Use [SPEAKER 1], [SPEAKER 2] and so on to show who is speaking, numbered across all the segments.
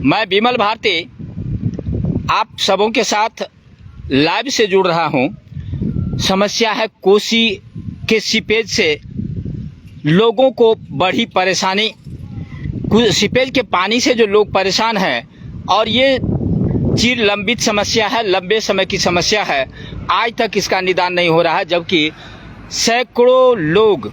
[SPEAKER 1] मैं विमल भारती आप सबों के साथ लाइव से जुड़ रहा हूं। समस्या है कोसी के सीपेज से लोगों को बड़ी परेशानी, सीपेज के पानी से जो लोग परेशान हैं और ये चिर लंबित समस्या है, लंबे समय की समस्या है। आज तक इसका निदान नहीं हो रहा है, जबकि सैकड़ों लोग,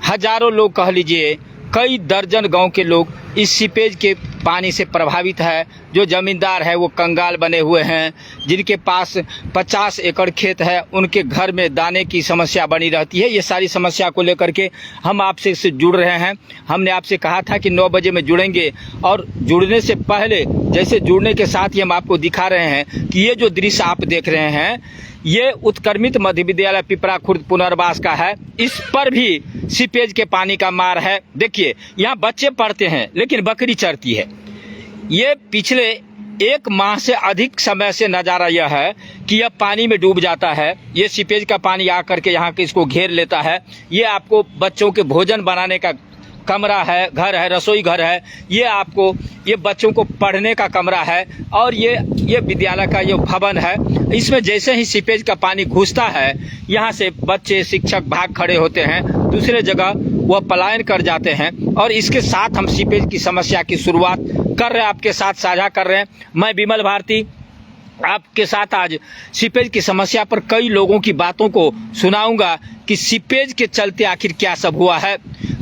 [SPEAKER 1] हजारों लोग कह लीजिए, कई दर्जन गांव के लोग इस सीपेज के पानी से प्रभावित है। जो जमींदार है वो कंगाल बने हुए हैं, जिनके पास 50 एकड़ खेत है, उनके घर में दाने की समस्या बनी रहती है। ये सारी समस्या को लेकर के हम आपसे जुड़ रहे हैं। हमने आपसे कहा था कि 9 बजे में जुड़ेंगे, और जुड़ने से पहले, जैसे जुड़ने के साथ ही हम आपको दिखा रहे हैं कि ये जो दृश्य आप देख रहे हैं, ये उत्क्रमित मध्य विद्यालय पिपरा खुर्द पुनर्वास का है। इस पर भी सीपेज के पानी का मार है। देखिए, यहाँ बच्चे पढ़ते हैं लेकिन बकरी चरती है। ये पिछले 1 माह से अधिक समय से नज़ारा यह है कि यह पानी में डूब जाता है। ये सीपेज का पानी आकर के यहाँ के इसको घेर लेता है। ये आपको बच्चों के भोजन बनाने का कमरा है, घर है, रसोई घर है। ये आपको, ये बच्चों को पढ़ने का कमरा है, और ये विद्यालय का ये भवन है। इसमें जैसे ही सीपेज का पानी घुसता है, यहाँ से बच्चे, शिक्षक भाग खड़े होते हैं, दूसरे जगह वह पलायन कर जाते हैं। और इसके साथ हम सीपेज की समस्या की शुरुआत कर रहे हैं, आपके साथ साझा कर रहे हैं। मैं विमल भारती आपके साथ आज सीपेज की समस्या पर कई लोगों की बातों को सुनाऊंगा कि सीपेज के चलते आखिर क्या सब हुआ है,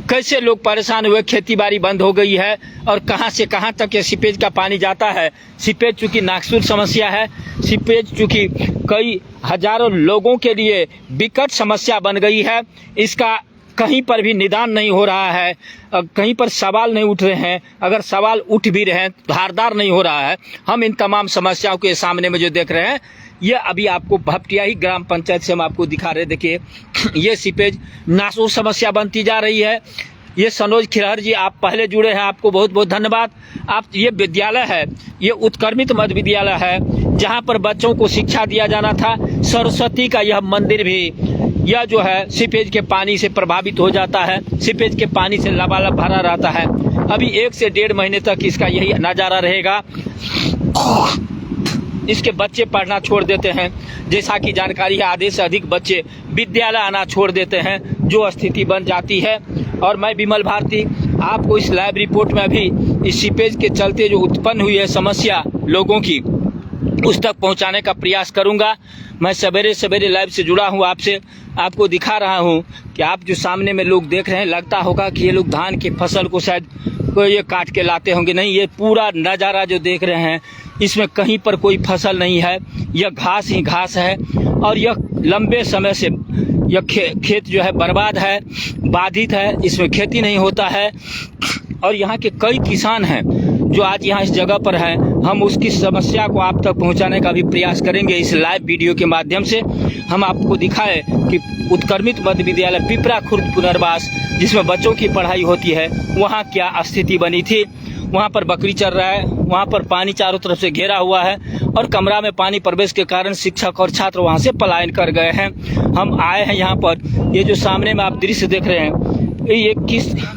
[SPEAKER 1] कैसे लोग परेशान हुए, खेती बाड़ी बंद हो गई है, और कहां से कहां तक ये सीपेज का पानी जाता है। सीपेज चूंकि नाकसूर समस्या है, सीपेज चूंकि कई हजारों लोगों के लिए विकट समस्या बन गई है, इसका कहीं पर भी निदान नहीं हो रहा है, कहीं पर सवाल नहीं उठ रहे हैं। अगर सवाल उठ भी रहे हैं तो धारदार नहीं हो रहा है। हम इन तमाम समस्याओं के सामने में जो देख रहे हैं, ये अभी आपको भपटियाही ग्राम पंचायत से हम आपको दिखा रहे हैं। देखिए, ये सीपेज नासूर समस्या बनती जा रही है। ये सनोज खिरहर जी, आप पहले जुड़े हैं, आपको बहुत बहुत धन्यवाद। आप, ये विद्यालय है, ये उत्क्रमित मध्य विद्यालय है, जहाँ पर बच्चों को शिक्षा दिया जाना था। सरस्वती का यह मंदिर भी, यह जो है सीपेज के पानी से प्रभावित हो जाता है, सीपेज के पानी से लबालब भरा रहता है। अभी 1 से 1.5 महीने तक इसका यही नज़ारा रहेगा। इसके बच्चे पढ़ना छोड़ देते हैं, जैसा कि जानकारी है, आधे से अधिक बच्चे विद्यालय आना छोड़ देते हैं, जो स्थिति बन जाती है। और मैं विमल भारती आपको इस लाइव रिपोर्ट में अभी इस सीपेज के चलते जो उत्पन्न हुई है समस्या लोगों की, उस तक पहुंचाने का प्रयास करूंगा। मैं सवेरे सवेरे लाइव से जुड़ा हूं आपसे, आपको दिखा रहा हूं कि आप जो सामने में लोग देख रहे हैं, लगता होगा कि ये लोग धान की फसल को शायद कोई ये काट के लाते होंगे। नहीं, ये पूरा नज़ारा जो देख रहे हैं, इसमें कहीं पर कोई फसल नहीं है, यह घास ही घास है। और यह लंबे समय से यह खेत जो है बर्बाद है, बाधित है, इसमें खेती नहीं होता है। और यहाँ के कई किसान हैं जो आज यहाँ इस जगह पर हैं। हम उसकी समस्या को आप तक पहुँचाने का भी प्रयास करेंगे। इस लाइव वीडियो के माध्यम से हम आपको दिखाएं कि उत्क्रमित मध्य विद्यालय पिपरा खुर्द पुनर्वास, जिसमें बच्चों की पढ़ाई होती है, वहाँ क्या स्थिति बनी थी। वहाँ पर बकरी चर रहा है, वहाँ पर पानी चारों तरफ से घेरा हुआ है, और कमरा में पानी प्रवेश के कारण शिक्षक और छात्र वहाँ से पलायन कर गए हैं। हम आए हैं यहाँ पर, ये जो सामने में आप दृश्य देख रहे हैं, ये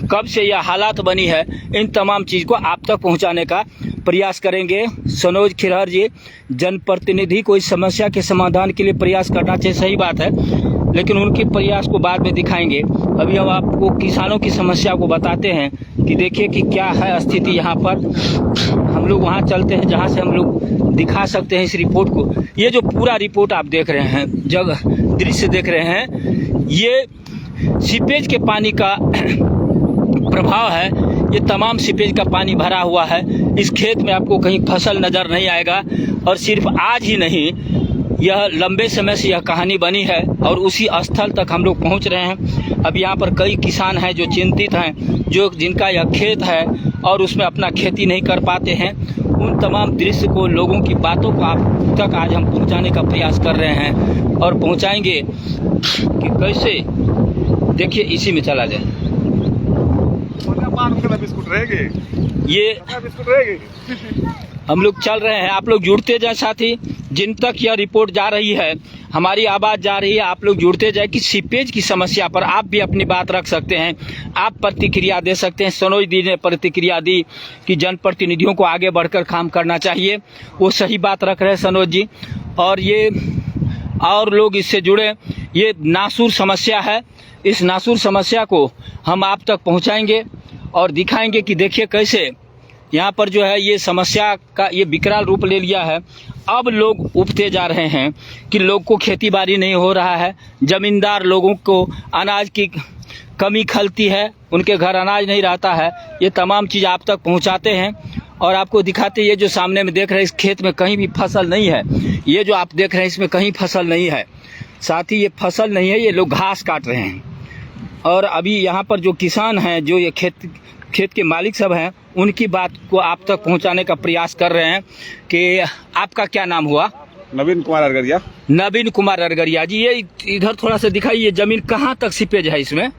[SPEAKER 1] कब से यह हालात बनी है, इन तमाम चीज़ को आप तक पहुँचाने का प्रयास करेंगे। सनोज खिरहर जी, जनप्रतिनिधि को इस समस्या के समाधान के लिए प्रयास करना चाहिए, सही बात है, लेकिन उनके प्रयास को बाद में दिखाएंगे। अभी हम आपको किसानों की समस्या को बताते हैं कि देखिए कि क्या है स्थिति यहाँ पर। हम लोग वहाँ चलते हैं जहाँ से हम लोग दिखा सकते हैं इस रिपोर्ट को। ये जो पूरा रिपोर्ट आप देख रहे हैं, जगह दृश्य देख रहे हैं, ये सीपेज के पानी का प्रभाव है। ये तमाम सीपेज का पानी भरा हुआ है। इस खेत में आपको कहीं फसल नज़र नहीं आएगा। और सिर्फ आज ही नहीं, यह लंबे समय से यह कहानी बनी है, और उसी स्थल तक हम लोग पहुंच रहे हैं। अब यहाँ पर कई किसान हैं जो चिंतित हैं, जिनका यह खेत है और उसमें अपना खेती नहीं कर पाते हैं। उन तमाम दृश्य को, लोगों की बातों को आप तक आज हम पहुँचाने का प्रयास कर रहे हैं, और पहुँचाएंगे कि कैसे। देखिए, इसी में चला जाए,
[SPEAKER 2] बिस्कुट रहेगी,
[SPEAKER 1] ये
[SPEAKER 2] बिस्कुट रहेगी।
[SPEAKER 1] हम लोग चल रहे हैं, आप लोग जुड़ते जाए साथी, जिन तक यह रिपोर्ट जा रही है, हमारी आवाज़ जा रही है, आप लोग जुड़ते जाए कि सीपेज की समस्या पर आप भी अपनी बात रख सकते हैं, आप प्रतिक्रिया दे सकते हैं। सनोज दी ने प्रतिक्रिया दी कि जनप्रतिनिधियों को आगे बढ़कर काम करना चाहिए, वो सही बात रख रहे हैं सनोज जी। और ये और लोग इससे जुड़े, ये नासूर समस्या है, इस नासूर समस्या को हम आप तक पहुंचाएंगे और दिखाएंगे कि देखिए कैसे यहाँ पर जो है ये समस्या का ये विकराल रूप ले लिया है। अब लोग उबते जा रहे हैं कि लोग को खेती बाड़ी नहीं हो रहा है, जमींदार लोगों को अनाज की कमी खलती है, उनके घर अनाज नहीं रहता है। ये तमाम चीज़ आप तक पहुंचाते हैं और आपको दिखाते। ये जो सामने में देख रहे हैं, इस खेत में कहीं भी फसल नहीं है। ये जो आप देख रहे हैं, इसमें कहीं फसल नहीं है। साथ ही ये फसल नहीं है, ये लोग घास काट रहे हैं। और अभी यहाँ पर जो किसान हैं, जो ये खेत के मालिक सब हैं, उनकी बात को आप तक पहुंचाने का प्रयास कर रहे हैं। कि आपका क्या नाम हुआ?
[SPEAKER 2] नवीन कुमार अरगरिया।
[SPEAKER 1] नवीन कुमार अरगरिया जी, ये इधर थोड़ा सा दिखाइए, जमीन कहाँ तक सीपेज है इसमें?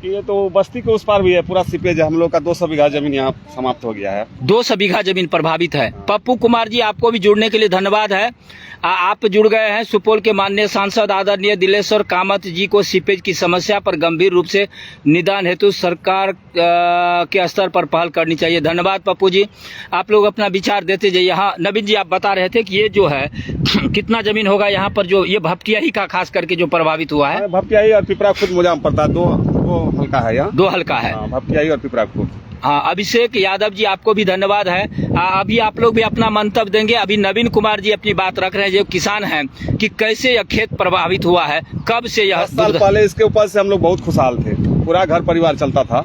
[SPEAKER 2] ये तो बस्ती के उस पार भी है, पूरा सीपेज है। हम लोग का 200 बीघा जमीन यहाँ समाप्त हो गया है।
[SPEAKER 1] 200 बीघा जमीन प्रभावित है। पप्पू कुमार जी, आपको भी जुड़ने के लिए धन्यवाद है। आप जुड़ गए हैं। सुपौल के माननीय सांसद आदरणीय दिलेश्वर कामत जी को सीपेज की समस्या पर गंभीर रूप से निदान हेतु सरकार के स्तर पर पहल करनी चाहिए। धन्यवाद पप्पू जी, आप लोग अपना विचार देते जाइए। हाँ नवीन जी, आप बता रहे थे कि ये जो है कितना जमीन होगा यहाँ पर, जो ये भपटियाही का खास करके जो प्रभावित हुआ है?
[SPEAKER 2] भपटियाही और पिपरा खुद मुझे पड़ता है, दो हल्का है यहाँ,
[SPEAKER 1] 2 हल्का है।
[SPEAKER 2] भपटियाही और पिपरा खुद।
[SPEAKER 1] हाँ, अभिषेक यादव जी, आपको भी धन्यवाद है। अभी आप लोग भी अपना मंतव्य देंगे। अभी नवीन कुमार जी अपनी बात रख रहे हैं, जो किसान हैं, कि कैसे यह खेत प्रभावित हुआ है, कब से यह
[SPEAKER 2] 10 साल पहले इसके ऊपर से हम लोग बहुत खुशहाल थे, पूरा घर परिवार चलता था।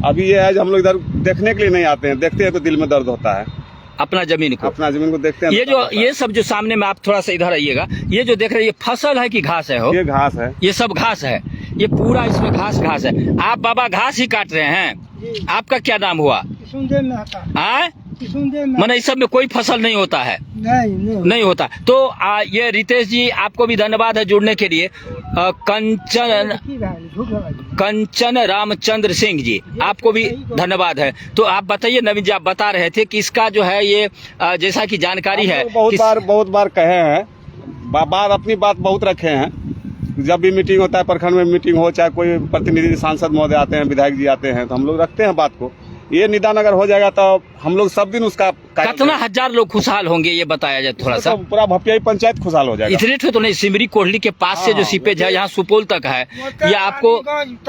[SPEAKER 2] अभी ये है, हम लोग इधर देखने के लिए नहीं आते हैं, देखते हैं तो दिल में दर्द होता है।
[SPEAKER 1] अपना जमीन को देखते हैं। ये सब जो सामने में, आप थोड़ा सा इधर आइएगा, ये जो देख रहे हैं, ये फसल है कि घास है? हो,
[SPEAKER 2] ये घास है,
[SPEAKER 1] ये सब घास है, ये पूरा इसमें घास है। आप बाबा घास ही काट रहे हैं। आपका क्या नाम हुआ? मैंने इस सब में कोई फसल नहीं होता है? नहीं होता। तो ये रितेश जी, आपको भी धन्यवाद है जुड़ने के लिए। कंचन रामचंद्र सिंह जी, आपको भी धन्यवाद है। तो आप बताइए नवीन जी, आप बता रहे थे कि इसका जो है ये जैसा कि जानकारी है,
[SPEAKER 2] बहुत बार कहे हैं, अपनी बात बहुत रखे हैं। जब भी मीटिंग होता है, प्रखंड में मीटिंग हो, चाहे कोई प्रतिनिधि सांसद महोदय आते हैं, विधायक जी आते हैं, तो हम लोग रखते हैं बात को। ये निदान अगर हो जाएगा तो हम लोग सब दिन उसका
[SPEAKER 1] कितना हजार लोग खुशहाल होंगे, ये बताया जाए थोड़ा सा।
[SPEAKER 2] तो पूरा भपटियाही पंचायत खुशहाल हो जाएगा।
[SPEAKER 1] इतने तो नहीं, सिमरी कोहली के पास से जो सीपेज है, यहाँ सुपौल तक है, ये आपको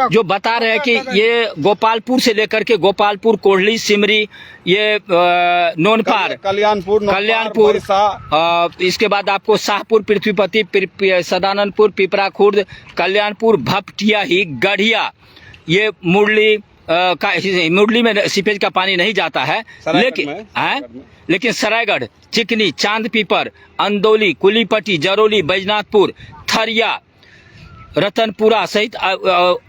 [SPEAKER 1] जो बता रहे हैं कि ये गोपालपुर से लेकर के गोपालपुर, कोहली, सिमरी, ये नोनपार, कल्याणपुर, इसके बाद आपको शाहपुर, पृथ्वीपति, सदानंदपुर, पिपरा खुर्द, कल्याणपुर, भपटियाही, गढ़िया, ये मुरली मुरली में सीपेज का पानी नहीं जाता है, लेकिन सरायगढ़, चिकनी, चांदपीपर, अंदौली, कुलीपट्टी, जरौली, बैजनाथपुर, थरिया, रतनपुरा सहित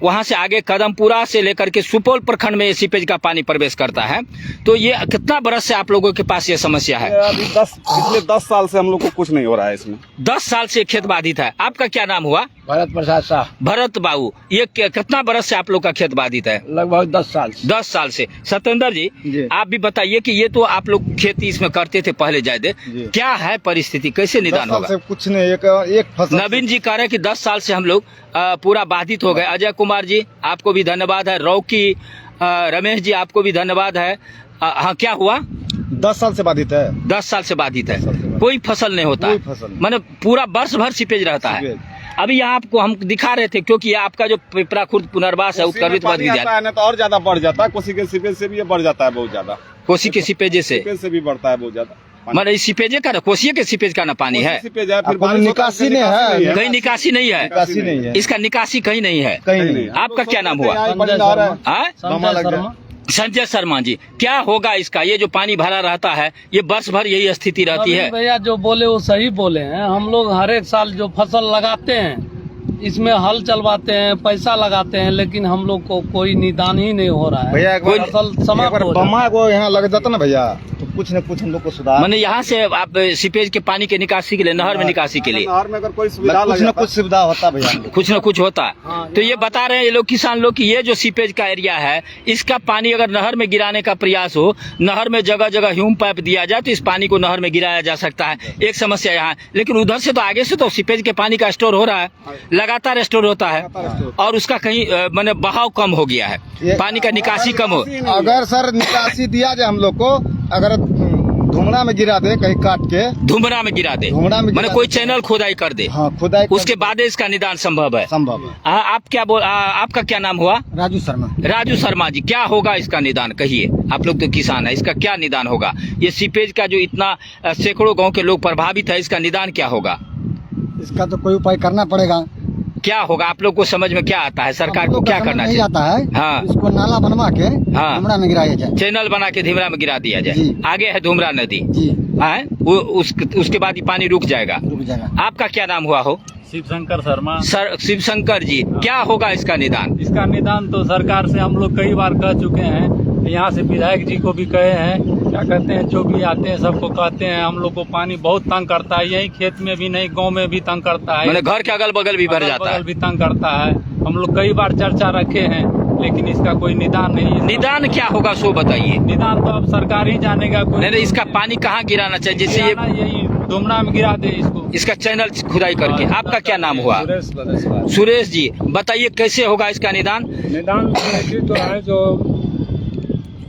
[SPEAKER 1] वहां से आगे कदमपुरा से लेकर के सुपौल प्रखंड में ये सीपेज का पानी प्रवेश करता है। तो ये कितना बरस से आप लोगों के पास ये समस्या है?
[SPEAKER 2] पिछले 10 साल से हम लोग को कुछ नहीं हो रहा है इसमें।
[SPEAKER 1] 10 साल से खेत बाधित है। आपका क्या नाम हुआ?
[SPEAKER 3] भरत प्रसाद शाह।
[SPEAKER 1] भरत बाबू, ये कितना बरस से आप लोग का खेत बाधित है?
[SPEAKER 3] लगभग 10 साल।
[SPEAKER 1] 10 साल से। सत्येंद्र जी, आप भी बताइए कि ये तो आप लोग खेती इसमें करते थे पहले ज्यादा, क्या है परिस्थिति, कैसे निदान होगा?
[SPEAKER 2] कुछ नहीं, एक फसल।
[SPEAKER 1] नवीन जी कह रहे हैं कि 10 साल से हम लोग पूरा बाधित हो गए। अजय कुमार जी, आपको भी धन्यवाद है। रौकी रमेश जी, आपको भी धन्यवाद है। हाँ, क्या हुआ?
[SPEAKER 2] 10 साल से बाधित है।
[SPEAKER 1] 10 साल से बाधित है, कोई फसल नहीं होता, मतलब पूरा वर्ष भर सीपेज रहता है। अभी यहाँ आपको हम दिखा रहे थे, क्योंकि आपका जो पिपरा खुर्द पुनर्वास है, उत्कर्वित
[SPEAKER 2] तो और ज्यादा बढ़ जाता है। कोसी के सीपेज से भी ये बढ़ जाता है बहुत ज्यादा।
[SPEAKER 1] कोसी के सीपेज से
[SPEAKER 2] भी बढ़ता है बहुत ज्यादा।
[SPEAKER 1] मतलब इस सीपेज का, कोसी के सीपेज का ना पानी है,
[SPEAKER 2] फिर निकासी नहीं है,
[SPEAKER 1] कहीं निकासी नहीं है, इसका निकासी कहीं नहीं है। आपका क्या नाम हुआ? संजय शर्मा जी, क्या होगा इसका? ये जो पानी भरा रहता है, ये वर्ष भर यही स्थिति रहती है।
[SPEAKER 3] भैया जो बोले वो सही बोले हैं। हम लोग हर एक साल जो फसल लगाते हैं, इसमें हल चलवाते हैं, पैसा लगाते हैं, लेकिन हम लोग को कोई निदान ही नहीं हो रहा है।
[SPEAKER 2] भैया
[SPEAKER 3] कोई फसल समाप्त हो
[SPEAKER 2] को यहाँ लग जाता ना भैया, तो
[SPEAKER 4] कुछ न कुछ हम लोग को सुधार,
[SPEAKER 1] मैंने यहाँ से आप सीपेज के पानी के निकासी के लिए, नहर में निकासी के लिए
[SPEAKER 2] नहर में अगर कोई सुविधा
[SPEAKER 4] कुछ न कुछ सुविधा होता भैया।
[SPEAKER 1] कुछ न कुछ होता। तो ये बता रहे हैं ये लोग, किसान लोग, कि ये जो सीपेज का एरिया है, इसका पानी अगर नहर में गिराने का प्रयास हो, नहर में जगह जगह ह्यूम पाइप दिया जाए तो इस पानी को नहर में गिराया जा सकता है। एक समस्या यहाँ, लेकिन उधर से तो आगे से तो सीपेज के पानी का स्टोर हो रहा है, लगातार स्टोर होता है, और उसका कहीं मैंने बहाव कम हो गया है, पानी का निकासी कम हो।
[SPEAKER 4] अगर सर निकासी दिया जाए हम लोग को, अगर धुमड़ा में गिरा दे कहीं काट के,
[SPEAKER 1] धुमरा में गिरा दे,
[SPEAKER 4] धुमरा में
[SPEAKER 1] मैंने
[SPEAKER 4] गिरा
[SPEAKER 1] कोई
[SPEAKER 4] दे।
[SPEAKER 1] चैनल खोदाई कर दे,
[SPEAKER 4] हाँ खुदाई,
[SPEAKER 1] उसके बाद इसका निदान संभव है।
[SPEAKER 4] संभव है।
[SPEAKER 1] आप क्या बोल, आपका क्या नाम हुआ?
[SPEAKER 4] राजू शर्मा।
[SPEAKER 1] राजू शर्मा जी, क्या होगा इसका निदान, कहिए। आप लोग तो किसान है, इसका क्या निदान होगा? ये सीपेज का जो इतना सैकड़ों गांव के लोग प्रभावित है, इसका निदान क्या होगा?
[SPEAKER 4] इसका तो कोई उपाय करना पड़ेगा।
[SPEAKER 1] क्या होगा? आप लोग को समझ में क्या आता है? सरकार को क्या करना
[SPEAKER 4] नहीं
[SPEAKER 1] चाहिए?
[SPEAKER 4] आता है।
[SPEAKER 1] हाँ।
[SPEAKER 4] इसको नाला बनवा के
[SPEAKER 1] हाँ।
[SPEAKER 4] धुमड़ा में गिराया जाए।
[SPEAKER 1] चैनल बना के धुमरा में गिरा दिया जाए।
[SPEAKER 4] जी।
[SPEAKER 1] आगे है धुमरा नदी
[SPEAKER 4] जी,
[SPEAKER 1] है, उसके बाद ये पानी रुक जाएगा।
[SPEAKER 4] रुक जाएगा।
[SPEAKER 1] आपका क्या नाम हुआ हो?
[SPEAKER 3] शिव शंकर शर्मा।
[SPEAKER 1] सर शिव शंकर जी, क्या होगा इसका निदान?
[SPEAKER 3] इसका निदान तो सरकार से हम लोग कई बार कह चुके हैं, यहाँ से विधायक जी को भी कहे हैं, क्या कहते हैं, जो भी आते हैं सबको कहते हैं, हम लोग को पानी बहुत तंग करता है, यही खेत में भी नहीं गांव में भी तंग करता है,
[SPEAKER 1] मैंने घर के अगल बगल भी भर जाता है।
[SPEAKER 3] भी तंग करता है। हम लोग कई बार चर्चा रखे हैं, लेकिन इसका कोई निदान नहीं है।
[SPEAKER 1] निदान क्या होगा सो बताइए।
[SPEAKER 3] निदान तो अब सरकार ही जानेगा। कोई
[SPEAKER 1] नहीं, इसका पानी कहाँ गिराना चाहिए? जैसे ये
[SPEAKER 3] यही धुमरा में गिरा दे इसको,
[SPEAKER 1] इसका चैनल खुदाई करके। आपका क्या नाम हुआ? सुरेश जी, बताइए कैसे होगा इसका निदान?
[SPEAKER 5] निदान तो है जो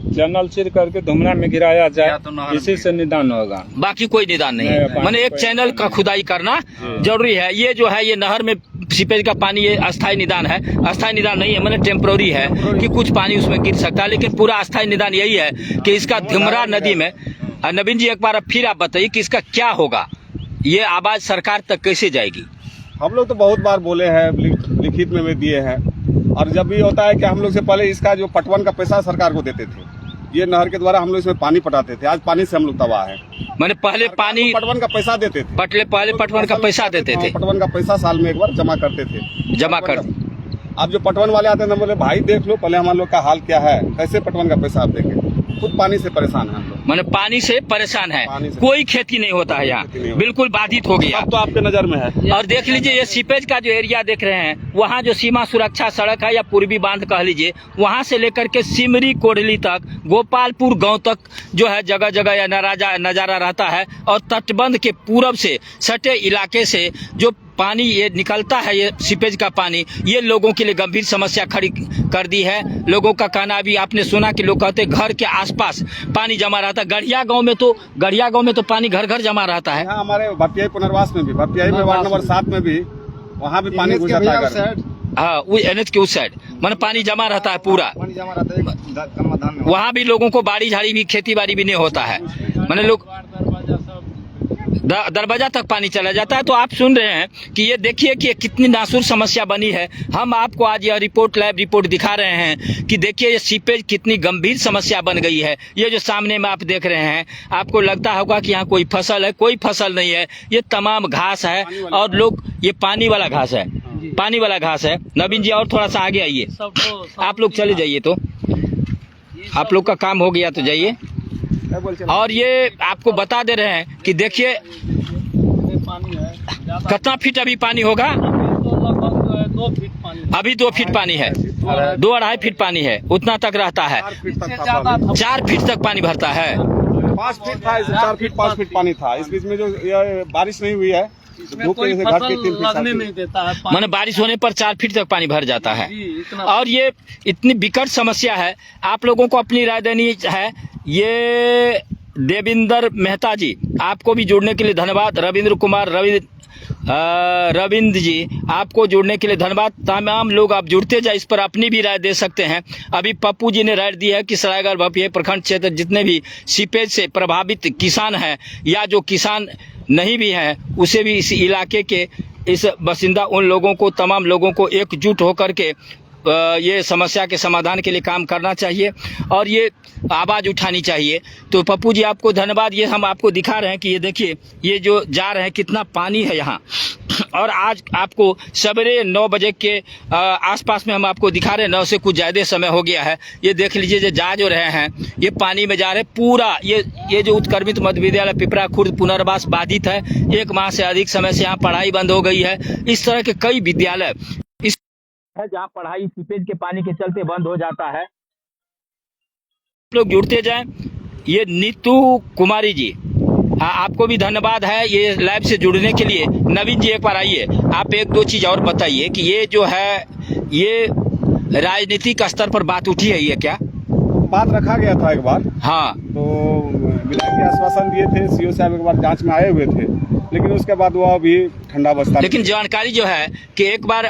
[SPEAKER 5] चैनल चिर करके धुमरा में गिराया जाए, इसी से निदान होगा।
[SPEAKER 1] बाकी कोई निदान नहीं
[SPEAKER 5] नहीं,
[SPEAKER 1] है।
[SPEAKER 5] बाकी
[SPEAKER 1] मैंने एक
[SPEAKER 5] कोई
[SPEAKER 1] चैनल का खुदाई करना जरूरी है। ये जो है, ये नहर में सीपेज का पानी, ये अस्थायी निदान है। अस्थायी निदान नहीं है, मैंने टेम्पररी है कि कुछ पानी उसमें गिर सकता है, लेकिन पूरा अस्थायी निदान यही है कि इसका धुमरा नदी में। नवीन जी, एक बार फिर आप बताइए कि इसका क्या होगा, ये आवाज सरकार तक कैसे जाएगी?
[SPEAKER 2] हम लोग तो बहुत बार बोले हैं, लिखित में भी दिए हैं, और जब भी होता है कि हम लोग से पहले इसका जो पटवन का पैसा सरकार को देते थे, ये नहर के द्वारा हम लोग इसमें पानी पटाते थे। आज पानी से हम लोग तबाह है।
[SPEAKER 1] मैंने पहले पानी
[SPEAKER 2] पटवन का पैसा देते थे,
[SPEAKER 1] पहले पटवन का पैसा देते थे,
[SPEAKER 2] पटवन का पैसा साल में एक बार जमा करते थे,
[SPEAKER 1] जमा कर।
[SPEAKER 2] अब जो पटवन वाले आते हैं ना, बोले भाई देख लो पहले हमारे लोग का हाल क्या है, कैसे पटवन का पैसा आप देंगे। खुद पानी से परेशान है हम लोग।
[SPEAKER 1] मैंने पानी से परेशान है,
[SPEAKER 2] पानी से।
[SPEAKER 1] कोई खेती नहीं होता है यहाँ,
[SPEAKER 2] खेती नहीं होता।
[SPEAKER 1] बिल्कुल बाधित हो गया।
[SPEAKER 2] अब तो आपके नजर में है।
[SPEAKER 1] और देख लीजिए, ये सीपेज का जो एरिया देख रहे हैं, वहाँ जो सीमा सुरक्षा सड़क है या पूर्वी बांध कह लीजिए, वहाँ से लेकर के सिमरी कोडली तक, गोपालपुर गांव तक जो है, जगह जगह यह नजारा रहता है। और तटबंध के पूरब से सटे इलाके से जो पानी ये निकलता है, ये सीपेज का पानी, ये लोगों के लिए गंभीर समस्या खड़ी कर दी है। लोगों का कहना, अभी आपने सुना कि लोग कहते हैं घर के आसपास पानी जमा रहता है। गढ़िया गांव में तो पानी घर घर जमा रहता है।
[SPEAKER 2] यहाँ हमारे भपटियाई पुनर्वास में भी, भपटियाई में वार्ड नंबर 7 में भी, वहाँ भी पानी घुस जाता है।
[SPEAKER 1] हाँ, वो NH के उस साइड मैंने पानी जमा रहता है पूरा।
[SPEAKER 4] पानी जमा रहता है,
[SPEAKER 1] वहाँ भी लोगों को बाड़ी झाड़ी भी, खेती बाड़ी भी नहीं होता है। मैंने लोग दरवाजा तक पानी चला जाता है। तो आप सुन रहे हैं कि ये देखिए कि ये कितनी नासुर समस्या बनी है। हम आपको आज यह लैब रिपोर्ट दिखा रहे हैं कि देखिए ये सीपेज कितनी गंभीर समस्या बन गई है। ये जो सामने में आप देख रहे हैं, आपको लगता होगा कि यहाँ कोई फसल है, कोई फसल नहीं है। ये तमाम घास है, और लोग, ये पानी वाला घास है, पानी वाला घास है। नवीन जी, और थोड़ा सा आगे आइए, आप लोग चले जाइए, तो आप लोग का काम हो गया तो जाइए। और ये आपको बता दे रहे हैं कि देखिए कितना फीट अभी पानी होगा। अभी 2 फीट पानी है, 2-2.5 फीट पानी है, उतना तक रहता है। 4 फीट तक पानी भरता है।
[SPEAKER 2] 5 फीट था, 4 फीट 5 फीट पानी था। इस बीच में जो ये बारिश नहीं हुई है, धूप की वजह से घट के 3 फीट
[SPEAKER 3] नहीं देता है।
[SPEAKER 1] माने बारिश होने पर 4 फीट तक पानी भर जाता है। और ये इतनी विकट समस्या है। आप लोगों को अपनी राय देनी है। ये देविंदर मेहता जी, आपको भी जुड़ने के लिए धन्यवाद। रविंद्र कुमार, रविंद्र जी, आपको जुड़ने के लिए धन्यवाद। तमाम लोग आप जुड़ते जाए, इस पर अपनी भी राय दे सकते हैं। अभी पप्पू जी ने राय दी है कि सरायगढ़ भपटियाई प्रखंड क्षेत्र जितने भी सीपेज से प्रभावित किसान हैं, या जो किसान नहीं भी हैं, उसे भी इस इलाके के इस बासिंदा उन लोगों को, तमाम लोगों को एकजुट होकर के ये समस्या के समाधान के लिए काम करना चाहिए और ये आवाज़ उठानी चाहिए। तो पप्पू जी आपको धन्यवाद। ये हम आपको दिखा रहे हैं कि ये देखिए ये जो जा रहे हैं कितना पानी है यहाँ, और आज आपको सवेरे 9 बजे के आसपास में हम आपको दिखा रहे हैं, 9 से कुछ ज़्यादा समय हो गया है। ये देख लीजिए जो जा जो रहे हैं ये पानी में जा रहे हैं पूरा। ये जो उत्क्रमित मध्य विद्यालय पिपरा खुर्द पुनर्वास बाधित है, 1 माह से अधिक समय से यहाँ पढ़ाई बंद हो गई है। इस तरह के कई विद्यालय इस है जहाँ पढ़ाई सीपेज के पानी के चलते बंद हो जाता है। लोग जुड़ते जाएं। ये नीतू कुमारी जी आपको भी धन्यवाद है ये लाइव से जुड़ने के लिए। नवीन जी एक बार आइए, आप 1-2 चीज और बताइए कि ये जो है ये राजनीतिक स्तर पर बात उठी है, ये क्या
[SPEAKER 2] बात रखा गया था एक बार।
[SPEAKER 1] हाँ,
[SPEAKER 2] तो विधायक जी आश्वासन दिए थे, सीओ साहब एक बार जांच में आए हुए थे, लेकिन उसके बाद वो अभी ठंडा बस्ता।
[SPEAKER 1] लेकिन जानकारी जो है कि एक बार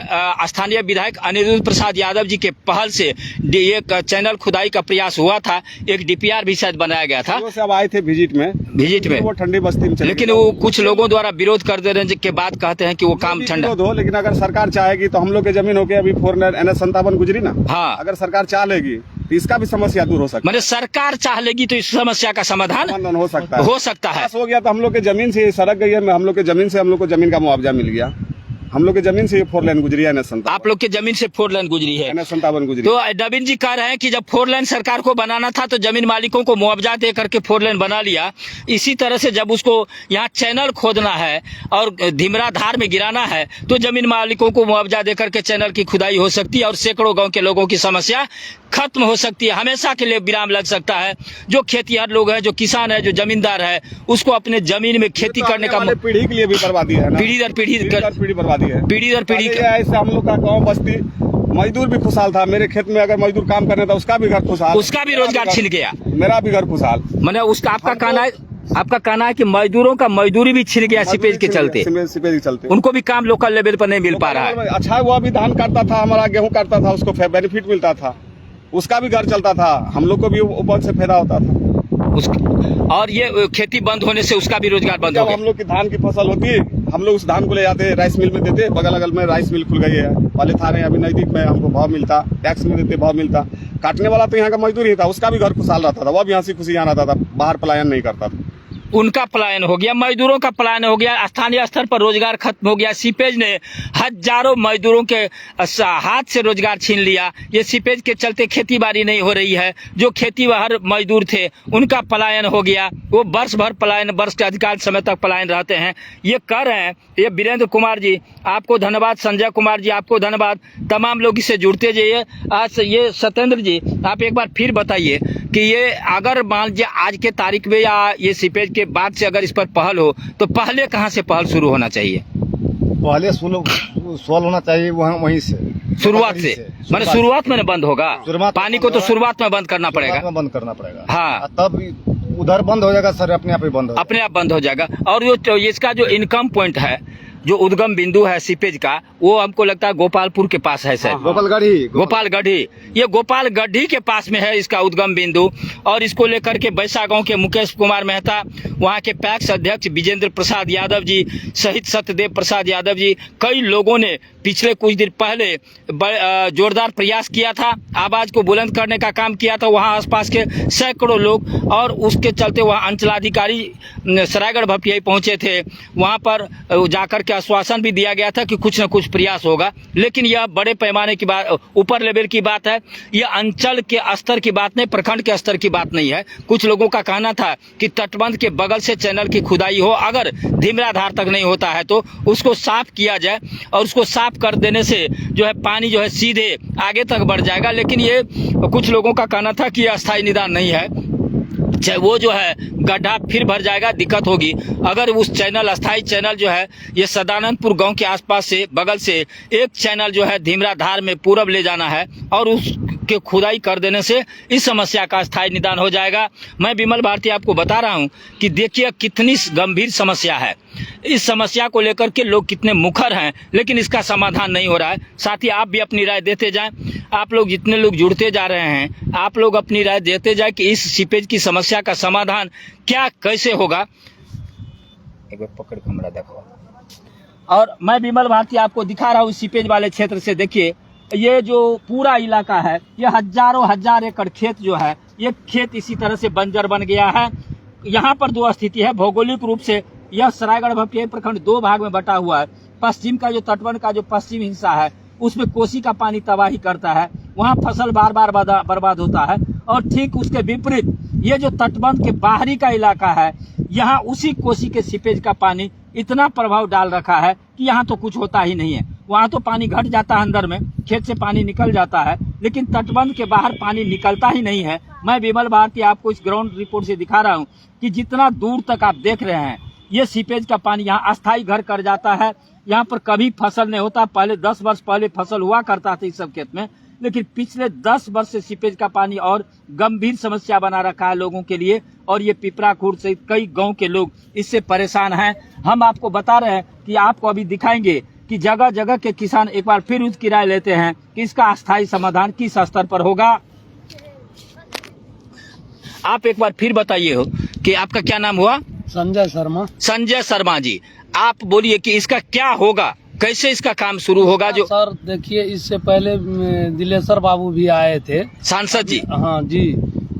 [SPEAKER 1] स्थानीय विधायक अनिरुद्ध प्रसाद यादव जी के पहल से एक चैनल खुदाई का प्रयास हुआ था, एक डीपीआर भी शायद बनाया गया था।
[SPEAKER 2] सीओ साहब आए थे विजिट में, वो ठंडी बस्ती में चले
[SPEAKER 1] लेकिन
[SPEAKER 2] गए।
[SPEAKER 1] वो कुछ लोगों द्वारा विरोध कर देने के बाद कहते हैं कि वो काम ठंडा
[SPEAKER 2] हो, लेकिन अगर सरकार चाहेगी तो हम लोग की जमीन होके अभी 4 NH57 गुजरी ना।
[SPEAKER 1] हाँ,
[SPEAKER 2] अगर सरकार चाह लेगी तो इसका भी समस्या दूर हो सकता है।
[SPEAKER 1] मैंने सरकार चाह लेगी तो इस समस्या का समाधान
[SPEAKER 2] हो सकता है।
[SPEAKER 1] हो सकता है।
[SPEAKER 2] पास हो गया तो हम लोग के जमीन से सड़क गई है, हम लोग के जमीन से हम लोग को जमीन का मुआवजा मिल गया। हम लोग के जमीन से ये 4 लेन गुजरी है NH57।
[SPEAKER 1] आप लोग के जमीन से 4 लेन गुजरी है,
[SPEAKER 2] NH57 गुजरी।
[SPEAKER 1] तो नवीन जी कह रहे हैं कि जब 4 लेन सरकार को बनाना था तो जमीन मालिकों को मुआवजा दे करके 4 लेन बना लिया। इसी तरह से जब उसको यहाँ चैनल खोदना है और धिमरा धार में गिराना है तो जमीन मालिकों को मुआवजा दे करके चैनल की खुदाई हो सकती है और सैकड़ों गाँव के लोगों की समस्या खत्म हो सकती है। हमेशा के लिए विराम लग सकता है। जो खेतीहर लोग हैं, जो किसान है, जो जमींदार है, उसको अपने जमीन में खेती करने का
[SPEAKER 2] पीढ़ी के लिए भी बर्बादी है ना?
[SPEAKER 1] पीढ़ी दर पीढ़ी
[SPEAKER 2] बर्बादी है,
[SPEAKER 1] पीढ़ी दर पीढ़ी।
[SPEAKER 2] ऐसे हम लोग का गाँव बस्ती मजदूर भी खुशहाल था। मेरे खेत में अगर मजदूर काम करने था उसका भी घर खुशहाल,
[SPEAKER 1] उसका भी रोजगार छिन गया,
[SPEAKER 2] मेरा भी घर खुशहाल।
[SPEAKER 1] मैंने उसका आपका कहना है कि मजदूरों का मजदूरी भी छिन गया सीपेज के चलते, उनको भी काम लोकल लेवल पर नहीं मिल पा रहा है।
[SPEAKER 2] अच्छा वो अभी धान काटता था, हमारा गेहूं काटता था, उसको बेनिफिट मिलता था, उसका भी घर चलता था, हम लोग को भी उपज से फायदा होता था।
[SPEAKER 1] और ये खेती बंद होने से उसका भी रोजगार बंद हो गया।
[SPEAKER 2] हम लोग की धान की फसल होती है, हम लोग उस धान को ले जाते राइस मिल में देते, बगल अगल में राइस मिल खुल गई है, वाले थाने अभी नजदीक में, हमको भाव मिलता, टैक्स में देते भाव मिलता। काटने वाला तो यहाँ का मजदूर ही था, उसका भी घर खुशहाल रहता था, वो भी हंसी खुशी यहाँ रहता था, बाहर पलायन नहीं करता था।
[SPEAKER 1] उनका पलायन हो गया, मजदूरों का पलायन हो गया, स्थानीय स्तर पर रोजगार खत्म हो गया। सीपेज ने हजारों मजदूरों के हाथ से रोजगार छीन लिया। ये सीपेज के चलते खेती बाड़ी नहीं हो रही है। जो खेती हर मजदूर थे उनका पलायन हो गया, वो वर्ष भर पलायन, वर्ष के अधिकांश समय तक पलायन रहते हैं। ये कह रहे हैं, ये वीरेंद्र कुमार जी आपको धन्यवाद, संजय कुमार जी आपको धन्यवाद, तमाम लोग इससे जुड़ते जाइए। आज ये सत्येंद्र जी आप एक बार फिर बताइए कि ये अगर मान लीजिए आज के तारीख में या ये सीपेज के बाद से अगर इस पर पहल हो तो पहले कहाँ से पहल शुरू होना चाहिए?
[SPEAKER 4] पहले सोल्व होना चाहिए वहीं से,
[SPEAKER 1] शुरुआत से, मैंने शुरुआत में बंद होगा। पानी को तो शुरुआत में बंद करना पड़ेगा,
[SPEAKER 4] बंद करना पड़ेगा।
[SPEAKER 1] हाँ,
[SPEAKER 4] तब उधर बंद हो जाएगा सर, अपने आप ही बंद हो,
[SPEAKER 1] अपने आप बंद हो जाएगा। और जो इसका जो इनकम पॉइंट है, जो उद्गम बिंदु है सीपेज का, वो हमको लगता है गोपालपुर के पास है सर, गोपालगढ़ी। ये गोपालगढ़ी के पास में है इसका उद्गम बिंदु। और इसको लेकर के बैसा गांव के मुकेश कुमार मेहता, वहाँ के पैक्स अध्यक्ष विजेंद्र प्रसाद यादव जी सहित सत्यदेव प्रसाद यादव जी, कई लोगों ने पिछले कुछ दिन पहले जोरदार प्रयास किया था, आवाज को बुलंद करने का काम किया था। वहाँ आसपास के सैकड़ों लोग, और उसके चलते वहाँ अंचलाधिकारी सरायगढ़ भपटियाई पहुंचे थे। वहाँ पर जाकर के आश्वासन भी दिया गया था कि कुछ न कुछ प्रयास होगा। लेकिन यह बड़े पैमाने की बात, ऊपर लेवल की बात है, यह अंचल के स्तर की बात नहीं, प्रखंड के स्तर की बात नहीं है। कुछ लोगों का कहना था कि तटबंध के बगल से चैनल की खुदाई हो, अगर धिमरा धार तक नहीं होता है तो उसको साफ किया जाए, और उसको साफ कर देने से जो है पानी जो है सीधे आगे तक बढ़ जाएगा। लेकिन ये कुछ लोगों का कहना था कि यह अस्थायी निदान नहीं है, वो जो है गड्ढा फिर भर जाएगा, दिक्कत होगी। अगर उस चैनल, अस्थायी चैनल जो है ये सदानंदपुर गांव के आसपास से, बगल से एक चैनल जो है धिमरा धार में पूरब ले जाना है, और उसके खुदाई कर देने से इस समस्या का अस्थायी निदान हो जाएगा। मैं विमल भारती आपको बता रहा हूं कि देखिए कितनी गंभीर समस्या है। इस समस्या को लेकर के लोग कितने मुखर हैं, लेकिन इसका समाधान नहीं हो रहा है। साथ ही आप भी अपनी राय देते जाएं। आप लोग जितने लोग जुड़ते जा रहे हैं, आप लोग अपनी राय देते जाएं कि इस सीपेज की समस्या का समाधान क्या, कैसे होगा। एक बार पकड़ कैमरा देखो। और मैं विमल भारती आपको दिखा रहा हूँ सीपेज वाले क्षेत्र से। देखिए ये जो पूरा इलाका है, ये हजारों हजार एकड़ खेत जो है, ये खेत इसी तरह से बंजर बन गया है। यहाँ पर दो स्थिति है। भौगोलिक रूप से यह सरायगढ़ भपटियाही प्रखंड दो भाग में बटा हुआ है। पश्चिम का जो तटबंध का जो पश्चिम हिस्सा है, उसमें कोसी का पानी तबाही करता है, वहाँ फसल बार बार बर्बाद होता है। और ठीक उसके विपरीत ये जो तटबंध के बाहरी का इलाका है, यहाँ उसी कोसी के सीपेज का पानी इतना प्रभाव डाल रखा है कि यहाँ तो कुछ होता ही नहीं है। वहाँ तो पानी घट जाता है, अंदर में खेत से पानी निकल जाता है, लेकिन तटबंध के बाहर पानी निकलता ही नहीं है। मैं विमल भारती आपको इस ग्राउंड रिपोर्ट से दिखा रहा हूँ कि जितना दूर तक आप देख रहे हैं, ये सीपेज का पानी यहाँ अस्थायी घर कर जाता है। यहाँ पर कभी फसल नहीं होता। पहले 10 वर्ष पहले फसल हुआ करता था इस सब खेत में, लेकिन पिछले 10 वर्ष से सीपेज का पानी और गंभीर समस्या बना रखा है लोगों के लिए। और ये पिपरा खुर्द सहित कई गांव के लोग इससे परेशान हैं। हम आपको बता रहे हैं कि आपको अभी दिखाएंगे कि जगह जगह के किसान एक बार फिर उसकी राय लेते हैं कि इसका अस्थायी समाधान किस स्तर पर होगा। आप एक बार फिर बताइए हो कि आपका क्या नाम हुआ?
[SPEAKER 3] संजय शर्मा।
[SPEAKER 1] संजय शर्मा जी, आप बोलिए कि इसका क्या होगा, कैसे इसका काम शुरू होगा? जो
[SPEAKER 3] सर देखिए, इससे पहले दिलेश्वर बाबू भी आए थे,
[SPEAKER 1] सांसद जी।
[SPEAKER 3] हाँ जी,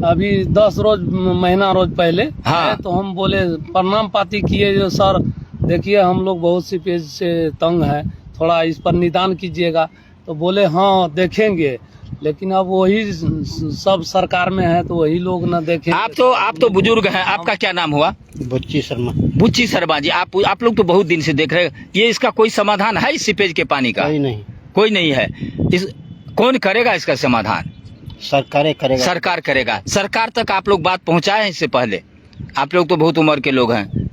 [SPEAKER 3] अभी 10 रोज महीना रोज पहले
[SPEAKER 1] हाँ।
[SPEAKER 3] तो हम बोले प्रणाम पाती किए जो सर देखिए हम लोग बहुत सी पेज से तंग है, थोड़ा इस पर निदान कीजिएगा। तो बोले हाँ देखेंगे, लेकिन अब वही सब सरकार में है तो वही लोग न देखें।
[SPEAKER 1] आप तो बुजुर्ग हैं, आपका क्या नाम हुआ?
[SPEAKER 6] बुच्ची शर्मा।
[SPEAKER 1] बुच्ची शर्मा जी, आप लोग तो बहुत दिन से देख रहे हैं, ये इसका कोई समाधान है इस सीपेज के पानी का? कोई नहीं है। कौन करेगा इसका समाधान?
[SPEAKER 6] सरकार करेगा।
[SPEAKER 1] सरकार करेगा। सरकार तक आप लोग बात पहुंचाए हैं इससे पहले? आप लोग तो बहुत उम्र के लोग हैं।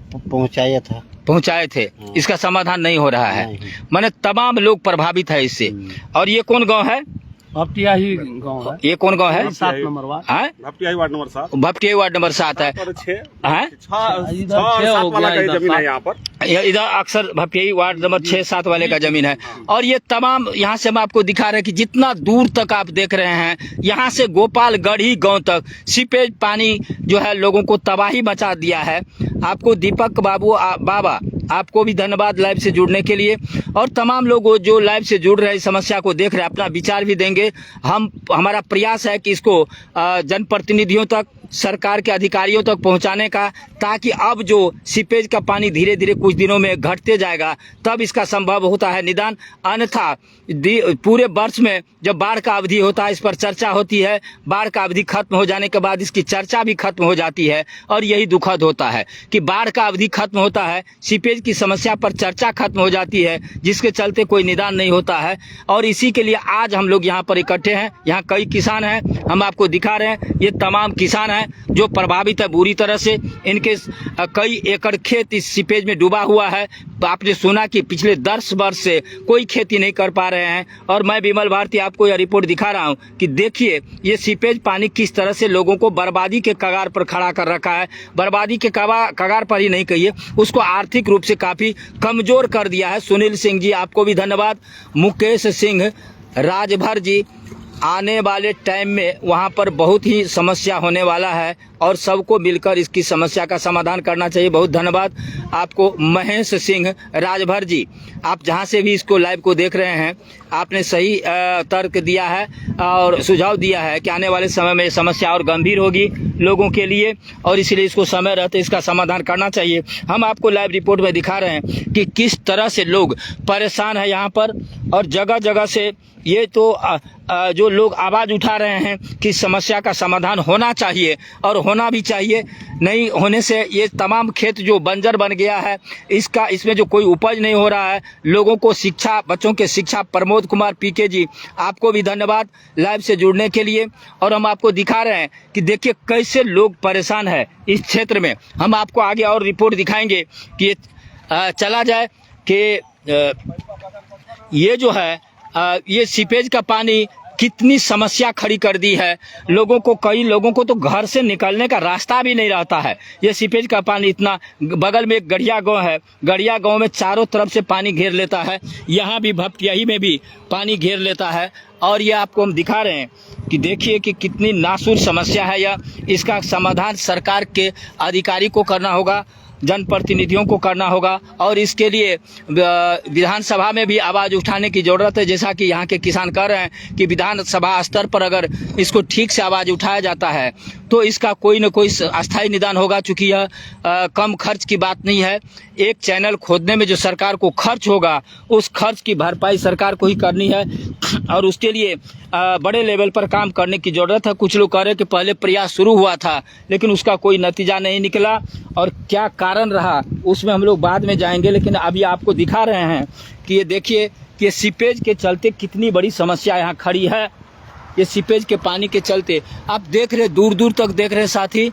[SPEAKER 1] पहुंचाए थे। इसका समाधान नहीं हो रहा है। माने तमाम लोग प्रभावित है इससे। और ये कौन गांव है?
[SPEAKER 3] भपटियाही गाँव है।
[SPEAKER 1] ये कौन गांव है?
[SPEAKER 3] 7 number ward.
[SPEAKER 2] Bhaptiyahi ward number 7।
[SPEAKER 1] Bhaptiyahi ward number 7 है।
[SPEAKER 2] यहाँ पर
[SPEAKER 1] इधर अक्सर भपटियाही वार्ड नंबर 6-7 वाले का जमीन है। और ये तमाम यहाँ से हम आपको दिखा रहे हैं कि जितना दूर तक आप देख रहे हैं, यहाँ से गोपालगढ़ी गांव तक सीपेज पानी जो है लोगों को तबाही मचा दिया है। आपको दीपक बाबा आपको भी धन्यवाद लाइव से जुड़ने के लिए। और तमाम लोग जो लाइव से जुड़ रहे हैं, इस समस्या को देख रहे हैं, अपना विचार भी देंगे। हमारा प्रयास है कि इसको जनप्रतिनिधियों तक, सरकार के अधिकारियों तक पहुंचाने का, ताकि अब जो सीपेज का पानी धीरे धीरे कुछ दिनों में घटते जाएगा तब इसका संभव होता है निदान। अन्यथा पूरे वर्ष में जब बाढ़ का अवधि होता है, इस पर चर्चा होती है। बाढ़ का अवधि खत्म हो जाने के बाद इसकी चर्चा भी खत्म हो जाती है। और यही दुखद होता है कि बाढ़ का अवधि खत्म होता है, सीपेज की समस्या पर चर्चा खत्म हो जाती है, जिसके चलते कोई निदान नहीं होता है। और इसी के लिए आज हम लोग यहाँ पर इकट्ठे हैं। यहाँ कई किसान हैं, हम आपको दिखा रहे हैं। ये तमाम किसान हैं जो प्रभावित है बुरी तरह से। इनके कई एकड़ खेत इस सीपेज में डूबा हुआ है। आपने सुना कि पिछले 10 वर्ष से कोई खेती नहीं कर पा रहे हैं। और मैं विमल भारती आपको यह रिपोर्ट दिखा रहा हूं कि देखिए ये सीपेज पानी किस तरह से लोगों को बर्बादी के कगार पर खड़ा कर रखा है। बर्बादी के कगार पर ही नहीं कहिए, उसको आर्थिक रूप से काफी कमजोर कर दिया है। सुनील सिंह जी आपको भी धन्यवाद। मुकेश सिंह, राजभर जी, आने वाले टाइम में वहाँ पर बहुत ही समस्या होने वाला है और सबको मिलकर इसकी समस्या का समाधान करना चाहिए। बहुत धन्यवाद आपको। महेश सिंह, राजभर जी, आप जहाँ से भी इसको लाइव को देख रहे हैं, आपने सही तर्क दिया है और सुझाव दिया है कि आने वाले समय में समस्या और गंभीर होगी लोगों के लिए, और इसलिए इसको समय रहते इसका समाधान करना चाहिए। हम आपको लाइव रिपोर्ट में दिखा रहे हैं कि किस तरह से लोग परेशान हैं यहाँ पर। और जगह जगह से ये तो जो लोग आवाज़ उठा रहे हैं कि समस्या का समाधान होना चाहिए, और होना भी चाहिए। नहीं होने से ये तमाम खेत जो बंजर बन गया है, इसमें जो कोई उपज नहीं हो रहा है, लोगों को शिक्षा, बच्चों के शिक्षा। प्रमोद कुमार पीके जी, आपको भी धन्यवाद लाइव से जुड़ने के लिए। और हम आपको दिखा रहे हैं कि देखिए कैसे लोग परेशान है इस क्षेत्र में। हम आपको आगे और रिपोर्ट दिखाएंगे कि चला जाए कि ये जो है ये सीपेज का पानी कितनी समस्या खड़ी कर दी है लोगों को। कई लोगों को तो घर से निकलने का रास्ता भी नहीं रहता है। ये सीपेज का पानी इतना, बगल में एक गढ़िया गांव है, गढ़िया गांव में चारों तरफ से पानी घेर लेता है। यहाँ भी भपटियाही में भी पानी घेर लेता है। और ये आपको हम दिखा रहे हैं कि देखिए कि कितनी नासूर समस्या है यह। इसका समाधान सरकार के अधिकारी को करना होगा। जनप्रतिनिधियों को करना होगा और इसके लिए विधानसभा में भी आवाज़ उठाने की ज़रूरत है। जैसा कि यहाँ के किसान कह रहे हैं कि विधानसभा स्तर पर अगर इसको ठीक से आवाज़ उठाया जाता है तो इसका कोई न कोई अस्थायी निदान होगा। चूँकि यह कम खर्च की बात नहीं है। एक चैनल खोदने में जो सरकार को खर्च होगा उस खर्च की भरपाई सरकार को ही करनी है और उसके लिए बड़े लेवल पर काम करने की ज़रूरत है। कुछ लोग कह रहे हैं कि पहले प्रयास शुरू हुआ था लेकिन उसका कोई नतीजा नहीं निकला और क्या कारण रहा उसमें हम लोग बाद में जाएंगे। लेकिन अभी आपको दिखा रहे हैं कि ये देखिए कि सीपेज के चलते कितनी बड़ी समस्या यहाँ खड़ी है। ये सीपेज के पानी के चलते आप देख रहे, दूर दूर तक देख रहे साथी,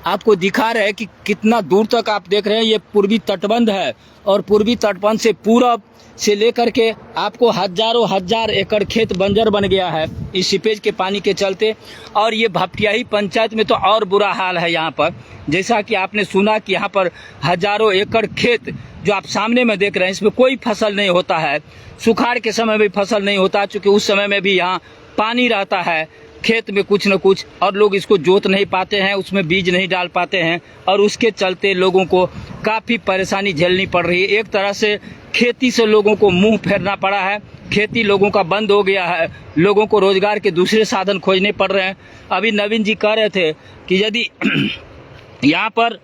[SPEAKER 1] आपको दिखा रहे हैं कि कितना दूर तक आप देख रहे हैं। ये पूर्वी तटबंध है और पूर्वी तटबंध से पूरब से लेकर के आपको हजारों हजार एकड़ खेत बंजर बन गया है इस सीपेज के पानी के चलते। और ये भपटियाही पंचायत में तो और बुरा हाल है। यहाँ पर जैसा कि आपने सुना कि यहाँ पर हजारों एकड़ खेत जो आप सामने में देख रहे हैं इसमें कोई फसल नहीं होता है। सुखाड़ के समय में फसल नहीं होता चूँकि उस समय में भी यहाँ पानी रहता है खेत में कुछ न कुछ और लोग इसको जोत नहीं पाते हैं, उसमें बीज नहीं डाल पाते हैं और उसके चलते लोगों को काफ़ी परेशानी झेलनी पड़ रही है। एक तरह से खेती से लोगों को मुंह फेरना पड़ा है। खेती लोगों का बंद हो गया है, लोगों को रोजगार के दूसरे साधन खोजने पड़ रहे हैं। अभी नवीन जी कह रहे थे कि यदि यहाँ पर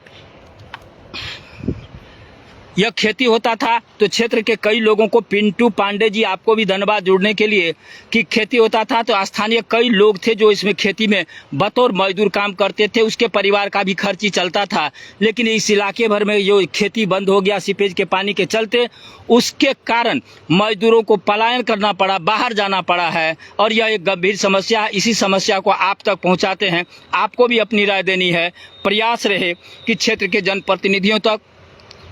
[SPEAKER 1] यह खेती होता था तो क्षेत्र के कई लोगों को, पिंटू पांडे जी आपको भी धन्यवाद जुड़ने के लिए, कि खेती होता था तो स्थानीय कई लोग थे जो इसमें खेती में बतौर मजदूर काम करते थे, उसके परिवार का भी खर्ची चलता था। लेकिन इस इलाके भर में जो खेती बंद हो गया सीपेज के पानी के चलते, उसके कारण मजदूरों को पलायन करना पड़ा, बाहर जाना पड़ा है और यह एक गंभीर समस्या है। इसी समस्या को आप तक पहुँचाते हैं, आपको भी अपनी राय देनी है। प्रयास रहे कि क्षेत्र के जनप्रतिनिधियों तक,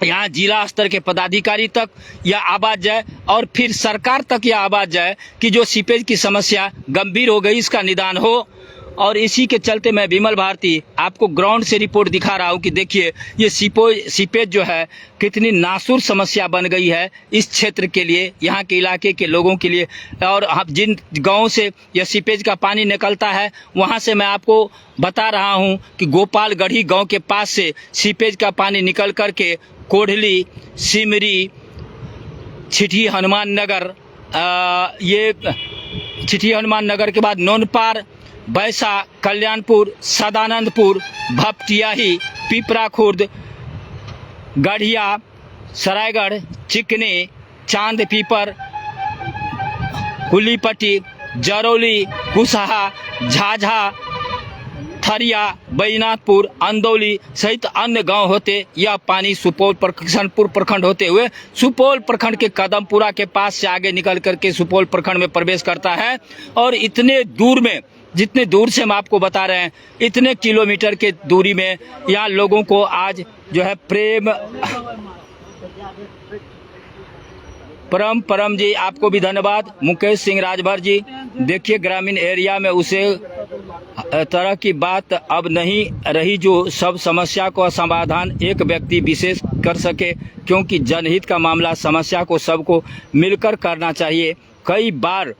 [SPEAKER 1] यहाँ जिला स्तर के पदाधिकारी तक यह आवाज़ जाए और फिर सरकार तक यह आवाज़ जाए कि जो सीपेज की समस्या गंभीर हो गई इसका निदान हो। और इसी के चलते मैं विमल भारती आपको ग्राउंड से रिपोर्ट दिखा रहा हूँ कि देखिए ये सीपेज जो है कितनी नासुर समस्या बन गई है इस क्षेत्र के लिए, यहाँ के इलाके के लोगों के लिए। और जिन गाँव से यह सीपेज का पानी निकलता है वहाँ से मैं आपको बता रहा हूँ कि गोपालगढ़ी गाँव के पास से सीपेज का पानी निकल करके कोढ़ली, सिमरी, छिठी हनुमान नगर, ये छिठी हनुमान नगर के बाद नौनपार, बैसा, कल्याणपुर, सदानंदपुर, भपटियाही, पिपरा खुर्द, गढ़िया, सरायगढ़, चिकनी, चांद पीपर, हुलीपट्टी, जरौली, कुशहा, झाझा, थरिया, बैजनाथपुर, अंदौली सहित अन्य गांव होते यह पानी सुपौल किशनपुर प्रखंड होते हुए सुपौल प्रखंड के कदमपुरा के पास से आगे निकल करके सुपौल प्रखंड में प्रवेश करता है। और इतने दूर में, जितने दूर से हम आपको बता रहे हैं, इतने किलोमीटर के दूरी में यहाँ लोगों को आज जो है परम जी आपको भी धन्यवाद। मुकेश सिंह राजभर जी, देखिए ग्रामीण एरिया में उसे तरह की बात अब नहीं रही जो सब समस्या को समाधान एक व्यक्ति विशेष कर सके, क्योंकि जनहित का मामला, समस्या को सबको मिलकर करना चाहिए। कई बार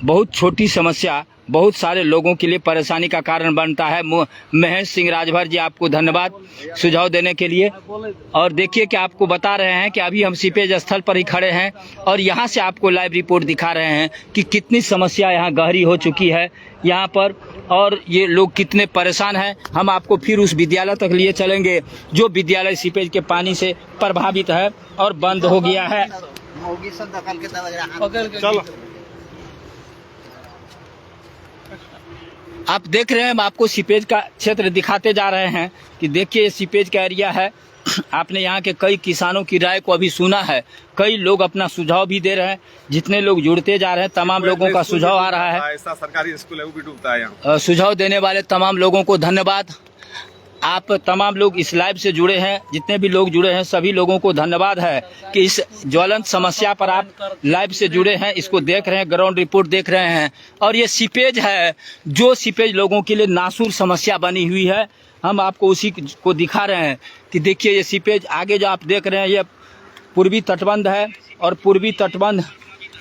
[SPEAKER 1] बहुत छोटी समस्या बहुत सारे लोगों के लिए परेशानी का कारण बनता है। महेश सिंह राजभर जी आपको धन्यवाद सुझाव देने के लिए। और देखिए कि आपको बता रहे हैं कि अभी हम सीपेज स्थल पर ही खड़े हैं और यहाँ से आपको लाइव रिपोर्ट दिखा रहे हैं कि कितनी समस्या यहाँ गहरी हो चुकी है यहाँ पर और ये लोग कितने परेशान हैं। हम आपको फिर उस विद्यालय तक लिए चलेंगे जो विद्यालय सीपेज के पानी से प्रभावित है और बंद हो गया है।
[SPEAKER 2] चलो
[SPEAKER 1] आप देख रहे हैं, हम आपको सीपेज का क्षेत्र दिखाते जा रहे हैं कि देखिए ये सीपेज का एरिया है। आपने यहाँ के कई किसानों की राय को अभी सुना है, कई लोग अपना सुझाव भी दे रहे हैं। जितने लोग जुड़ते जा रहे हैं तमाम लोगों का सुझाव आ रहा है।
[SPEAKER 2] ऐसा सरकारी स्कूल है वो भी डूबता है यहाँ।
[SPEAKER 1] सुझाव देने वाले तमाम लोगों को धन्यवाद। आप तमाम लोग इस लाइव से जुड़े हैं, जितने भी लोग जुड़े हैं सभी लोगों को धन्यवाद है कि इस ज्वलंत समस्या पर आप लाइव से जुड़े हैं, इसको देख रहे हैं, ग्राउंड रिपोर्ट देख रहे हैं। और ये सीपेज है जो सीपेज लोगों के लिए नासूर समस्या बनी हुई है। हम आपको उसी को दिखा रहे हैं कि देखिए ये सीपेज आगे जो आप देख रहे हैं ये पूर्वी तटबंध है और पूर्वी तटबंध